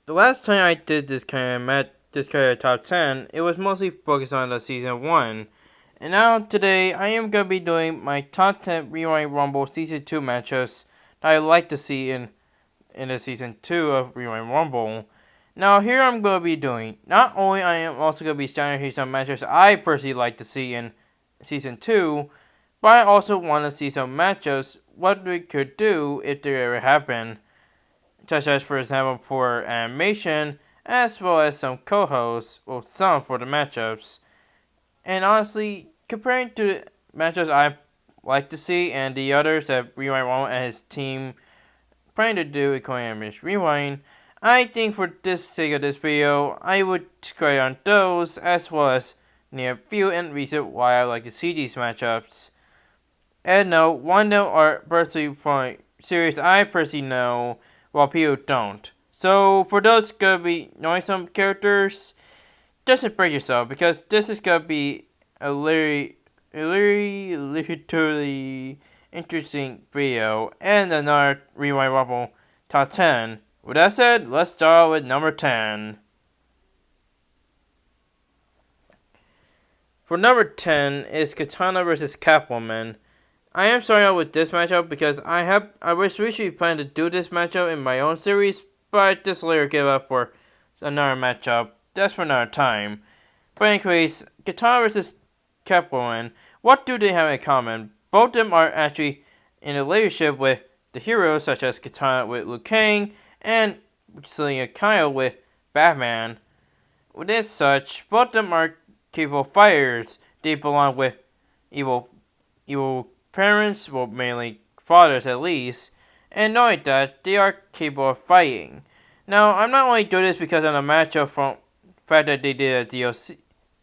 The last time I did this kind of top 10, it was mostly focused on the season 1. And now today I am gonna be doing my top 10 Rewind Rumble season 2 matchups that I like to see in the season 2 of Rewind Rumble. Now here I'm gonna be doing, not only I am also gonna be starting some matchups I personally like to see in season 2, but I also want to see some matchups what we could do if they ever happen, such as for example for animation, as well as some co-hosts, or some for the matchups. And honestly, comparing to the matchups I like to see and the others that Rewind Ron and his team plan to do according to Rewind, I think for this sake of this video, I would score on those as well as near few and reason why I like to see these matchups. And no, one of them are personally from series I personally know, while people don't. So for those gonna be knowing some characters, just break yourself because this is gonna be a literally interesting video and another Rewind Rumble top 10. With that said, let's start with number 10. For number 10 is Katana vs Catwoman. I am starting out with this matchup because I wish we planned to do this matchup in my own series, but I just later gave up for another matchup. That's for another time. But anyways, Katana vs Catwoman, what do they have in common? Both of them are actually in a relationship with the heroes, such as Katana with Liu Kang and Selina Kyle with Batman. With this such, both of them are capable fighters. They belong with evil parents, well, mainly fathers at least, and knowing that they are capable of fighting. Now, I'm not only doing this because of the matchup from the fact that they did a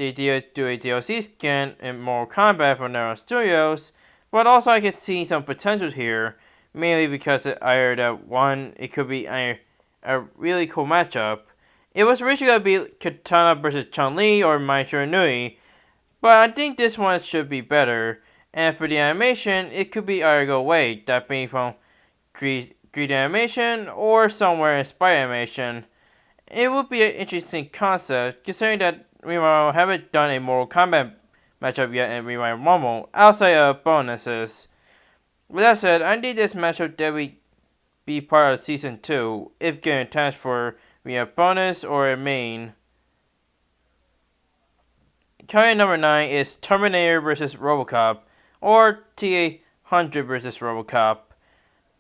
DLC skin in Mortal Kombat from their own studios, but also I can see some potential here, mainly because either that one, it could be a really cool matchup. It was originally going to be Katana versus Chun-Li or Mai Shiranui, but I think this one should be better. And for the animation, it could be either go away, that being from 3D animation or somewhere in Spy animation. It would be an interesting concept, considering that we haven't done a Mortal Kombat matchup yet in Rewind Rumble, outside of bonuses. With that said, I think this matchup definitely be part of Season 2, if getting attached for a bonus or a main. Coming number 9 is Terminator vs Robocop, or TA100 vs Robocop.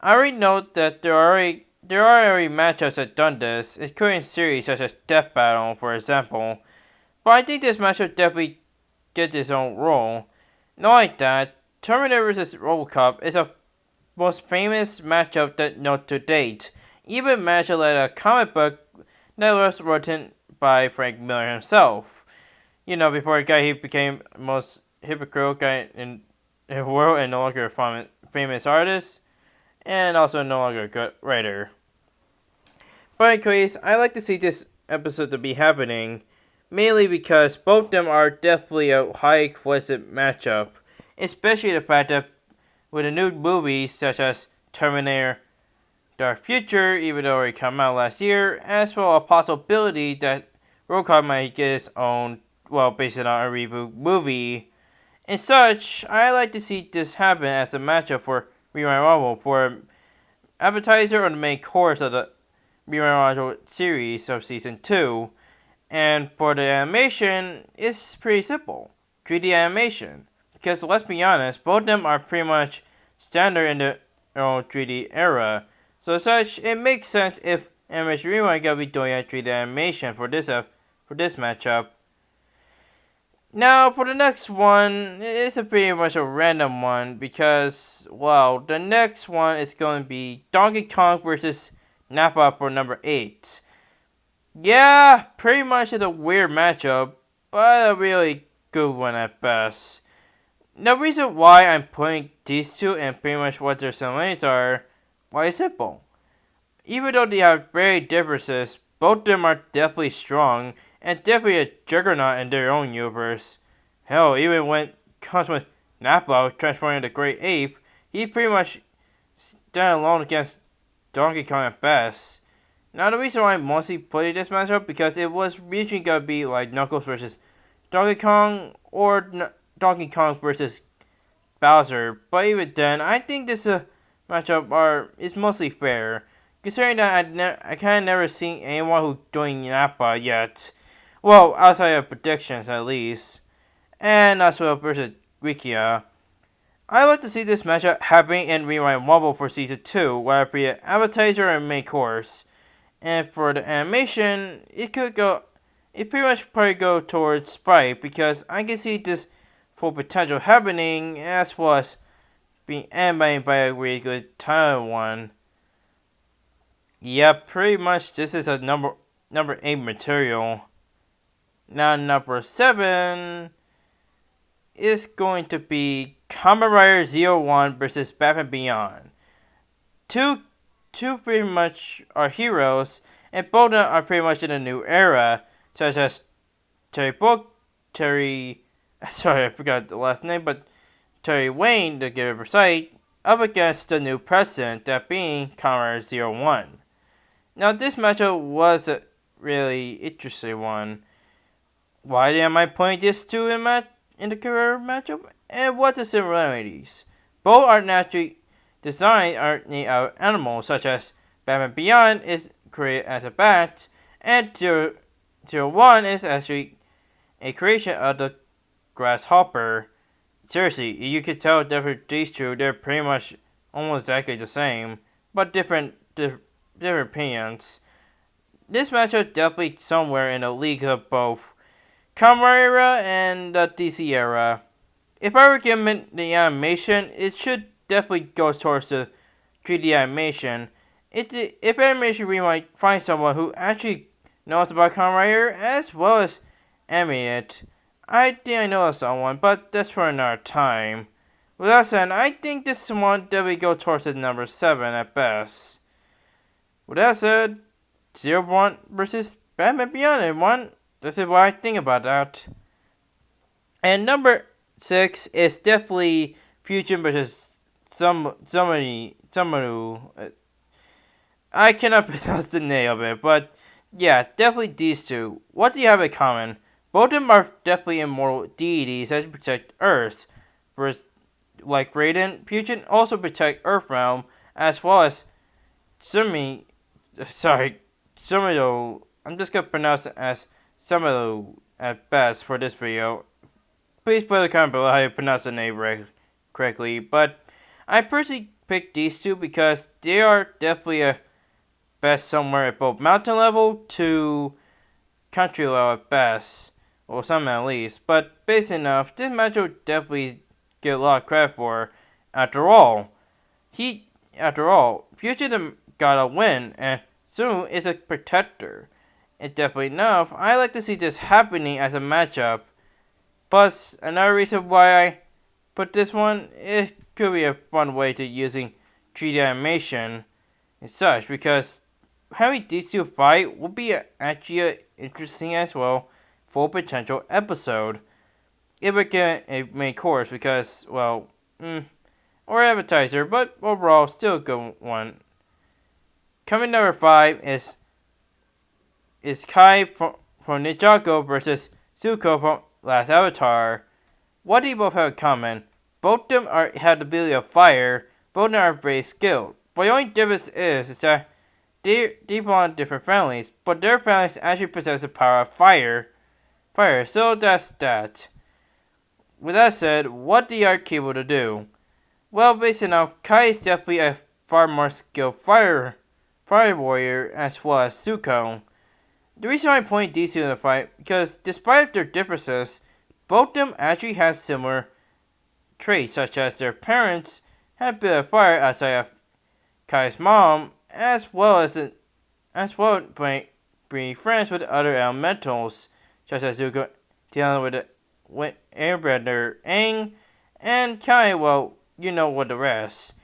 I already note that there are already matchups that done this, including series such as Death Battle, for example. But I think this matchup definitely gets its own role. Not like that, Terminator vs Robocop is the most famous matchup that known to date. Even matchup like a comic book that was written by Frank Miller himself. You know, before the guy he became the most hypocritical guy in the world and no longer a famous artist, and also no longer a good writer. But anyways, I like to see this episode to be happening, mainly because both of them are definitely a high quality matchup, especially the fact that with the new movies such as Terminator Dark Future, even though it came out last year, as well as a possibility that Robocop might get its own, well, based on a reboot movie. And such, I like to see this happen as a matchup for Rewind Rumble for Appetizer or the main course of the Rewind Rumble series of Season 2. And for the animation, it's pretty simple. 3D animation. Because let's be honest, both of them are pretty much standard in the 3D era. So as such, it makes sense if Animation Rewind gonna be doing a 3D animation for this matchup. Now, for the next one, it's a pretty much a random one because, well, the next one is going to be Donkey Kong vs. Nappa for number 8. Yeah, pretty much it's a weird matchup, but a really good one at best. The reason why I'm putting these two and pretty much what their similarities are, well, it's simple. Even though they have very differences, both of them are definitely strong and definitely a juggernaut in their own universe. Hell, even when it comes with Nappa transforming into Great Ape, he pretty much stand alone against Donkey Kong at best. Now the reason why I mostly played this matchup because it was usually gonna be like Knuckles versus Donkey Kong or Donkey Kong versus Bowser. But even then, I think this matchup is mostly fair, considering that I kind of never seen anyone who doing Nappa yet. Well, outside of predictions at least, and as well versus Wikia. I like to see this matchup happening in Rewind Wobble for Season 2, whether it be an appetizer or main course. And for the animation, it pretty much probably go towards Sprite, because I can see this full potential happening, as well as being animated by a really good Thailand one. Yeah, pretty much this is a number 8 material. Now number 7 is going to be Kamen Rider 01 versus Batman Beyond. Two pretty much are heroes, and both of them are pretty much in a new era, such as sorry, I forgot the last name, but Terry Wayne, to give it precise, up against the new president, that being Kamen Rider 01. Now this matchup was a really interesting one. Why am I putting these two in the career matchup? And what the similarities? Both are naturally designed are named out of animals, such as Batman Beyond is created as a bat, and 01 is actually a creation of the grasshopper. Seriously, you could tell these two, they're pretty much almost exactly the same, but different opinions. This matchup definitely somewhere in the league of both Kamen era and the DC era. If I were given the animation, it should definitely go towards the 3D animation. If animation, we might find someone who actually knows about Kamen Rider as well as animate it. I think I know of someone, but that's for another time. With that said, I think this one definitely go towards the number 7 at best. With that said, 01 versus Batman Beyond and 1. This is what I think about that. And number 6 is definitely Fusion versus somebody. I cannot pronounce the name of it, but yeah, definitely these two. What do you have in common? Both of them are definitely immortal deities that protect Earth. Whereas, like Raiden, Fusion also protect Earthrealm, as well as Sumido. I'm just gonna pronounce it as Sumido at best for this video. Please put in the comment below how you pronounce the name correctly. But I personally picked these two because they are definitely a best somewhere at both mountain level to country level at best, or some at least. But basic enough, this match will definitely get a lot of credit for. After all, Fusion got a win, and Zoom is a protector. And definitely enough, I like to see this happening as a matchup. Plus, another reason why I put this one, it could be a fun way to using 3D animation and such, because having these two fight would be actually interesting as well for a potential episode. If we get a main course, because, well, or appetizer, but overall, still a good one. Coming number 5 is Kai from Ninjago versus Zuko from Last Avatar. What do you both have in common? Both of them have the ability of fire. Both of them are very skilled. But the only difference is that they belong to different families, but their families actually possess the power of fire. So that's that. With that said, what they are capable to do? Well, basically now, Kai is definitely a far more skilled fire warrior as well as Zuko. The reason why I point these two in the fight, because despite their differences, both of them actually have similar traits, such as their parents had a bit of fire outside of Kai's mom, as well as being friends with other elementals, such as Zuko dealing with Airbender Aang, and Kai, well, you know what the rest.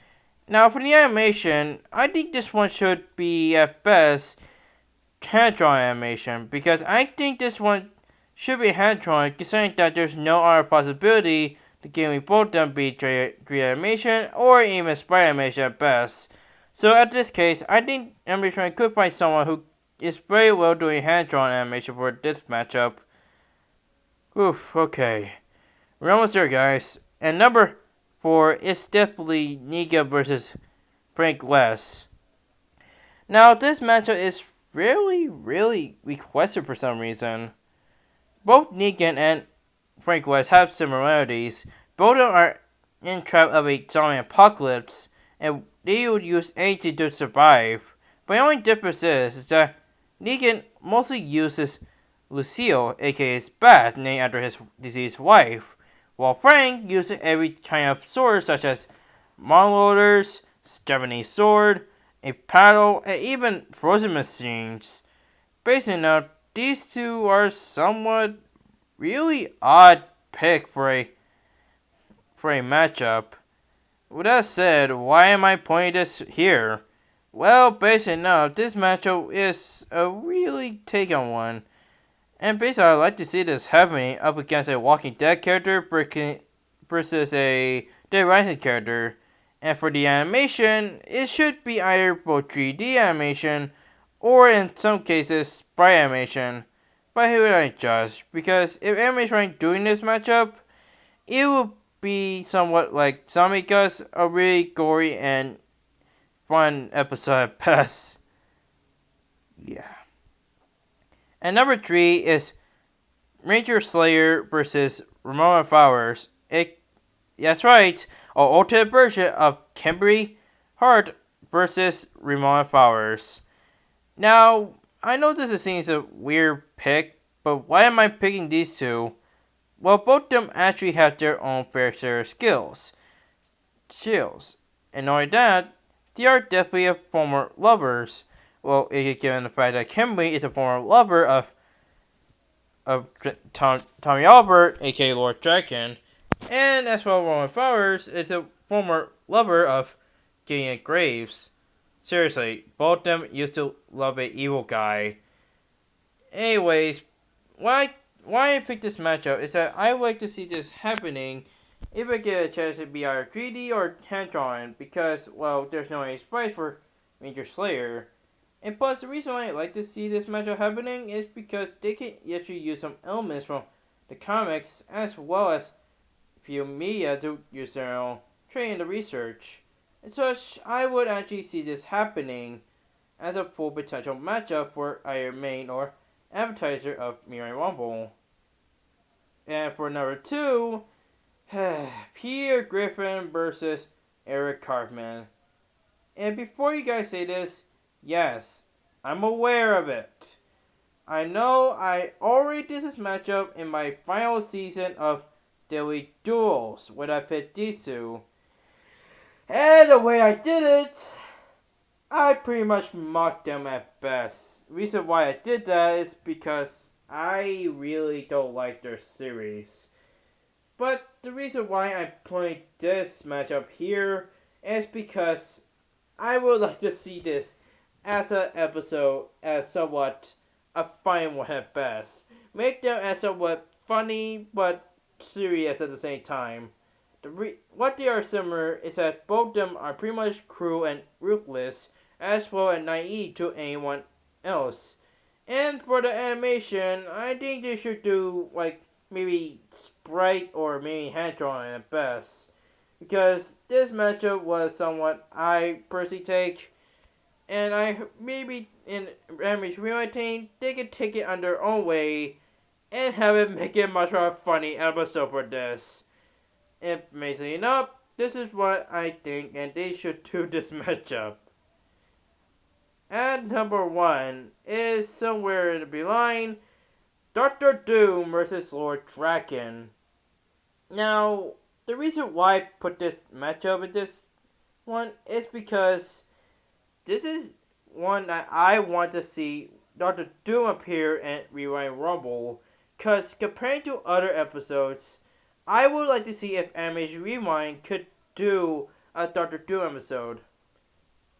Now for the animation, I think this one should be at best hand-drawn animation, because I think this one should be hand-drawn, considering that there's no other possibility to give me both of them be 3D animation or even sprite animation at best. So at this case, I think animation could find someone who is very well doing hand-drawn animation for this matchup. Oof, okay. We're almost there, guys. And number 4 is definitely Negan versus Frank West. Now, this matchup is really requested for some reason. Both Negan and Frank West have similarities. Both of them are in trap of a zombie apocalypse, and they would use anything to survive. But the only difference is that Negan mostly uses Lucille, aka his bat, named after his deceased wife, while Frank uses every kind of sword such as monloaders, Japanese sword, a paddle, and even frozen machines. Basically now, these two are somewhat really odd pick for a matchup. With that said, why am I pointing this here? Well, basically now, this matchup is a really taken one. And basically, I'd like to see this happening up against a Walking Dead character versus a Dead Rising character. And for the animation, it should be either both 3D animation or in some cases sprite animation. But who would I judge? Because if animation weren't doing this matchup, it would be somewhat like Zombie Gus, a really gory and fun episode at best. Yeah. And number 3 is Ranger Slayer versus Ramona Flowers. That's right, an alternate version of Kimberly Hart versus Ramona Flowers. Now, I know this seems a weird pick, but why am I picking these two? Well, both of them actually have their own fair share of skills. And not only that, they are definitely former lovers. Well, given the fact that Kimberly is a former lover of Tommy Albert, aka Lord Drakkon, and as well Roman Flowers is a former lover of Gideon Graves. Seriously, both of them used to love an evil guy. Anyways, why I picked this matchup is that I would like to see this happening if I get a chance to be either 3D or hand-drawn, because, well, there's no any price for Ranger Slayer. And plus, the reason why I like to see this matchup happening is because they can actually use some elements from the comics as well as few media to use their own training and research. And so I would actually see this happening as a full potential matchup for either main or Appetizer of Mirai Rumble. And for number 2, Peter Griffin versus Eric Cartman. And before you guys say this, yes, I'm aware of it. I know I already did this matchup in my final season of Daily Duels when I picked these two. And the way I did it, I pretty much mocked them at best. Reason why I did that is because I really don't like their series. But the reason why I'm putting this matchup here is because I would like to see this as an episode as somewhat a fine one at best. Make them as somewhat funny but serious at the same time. What they are similar is that both of them are pretty much cruel and ruthless, as well as naive to anyone else. And for the animation, I think they should do like maybe sprite or maybe hand drawn at best, because this matchup was somewhat I personally take, and I maybe in animation rewriting they could take it under their own way and have it make it much more funny episode for this. And amazingly enough, this is what I think, and they should do this matchup. And number 1 is somewhere in the beeline, Dr. Doom versus Lord Drakkon. Now, the reason why I put this matchup in this one is because this is one that I want to see Dr. Doom appear in Rewind Rumble, because compared to other episodes, I would like to see if Animation Rewind could do a Dr. Doom episode.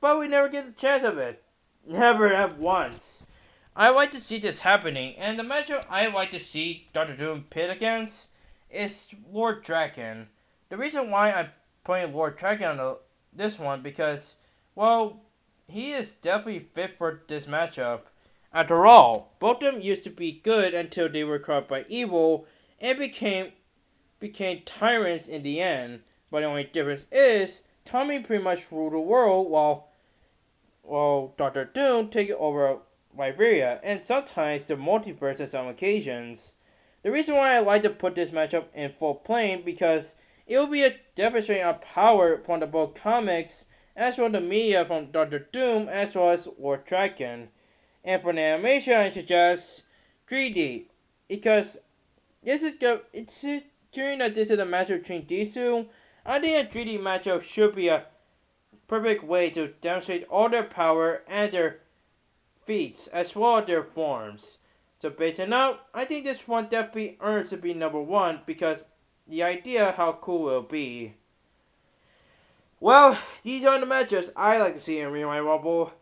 But we never get the chance of it. Never have once. I like to see this happening, and the matchup I like to see Dr. Doom pit against is Lord Drakkon. The reason why I'm putting Lord Drakkon on this one because, well, he is definitely fit for this matchup. After all, both of them used to be good until they were caught by evil and became tyrants in the end. But the only difference is Tommy pretty much ruled the world while Doctor Doom took over Liberia and sometimes the multiverse on some occasions. The reason why I like to put this matchup in full plane because it will be a demonstration of power from the both comics as well as the media from Doctor Doom as well as Lord Drakkon. And for the animation I suggest 3D because this is good. It's considering that this is a matchup between these two. I think a 3D matchup should be a perfect way to demonstrate all their power and their feats as well as their forms. So based on that, I think this one definitely earns to be number one because the idea how cool it will be. Well, these are the matches I like to see in Rewind Rumble.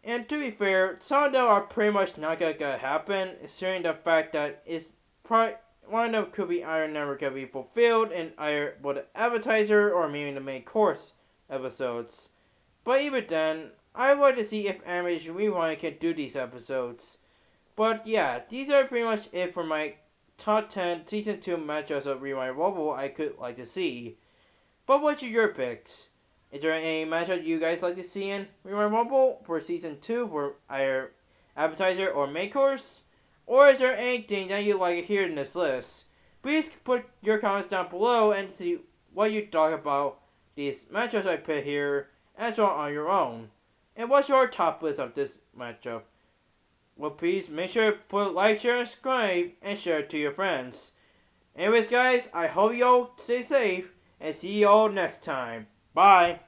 And to be fair, some of them are pretty much not gonna happen, considering the fact that one of them could be either never gonna be fulfilled in either the appetizer or maybe the main course episodes. But even then, I would like to see if Animation Rewind can do these episodes. But yeah, these are pretty much it for my top 10 Season 2 matchups of Rewind Rumble I could like to see. But what are your picks? Is there any matchup you guys like to see in Rewind Rumble for Season 2 for either Appetizer or Main Course? Or is there anything that you'd like to hear in this list? Please put your comments down below and see what you thought about these matchups I put here as well on your own. And what's your top list of this matchup? Well, please make sure to put like, share, and subscribe, and share it to your friends. Anyways, guys, I hope y'all stay safe, and see y'all next time. Bye!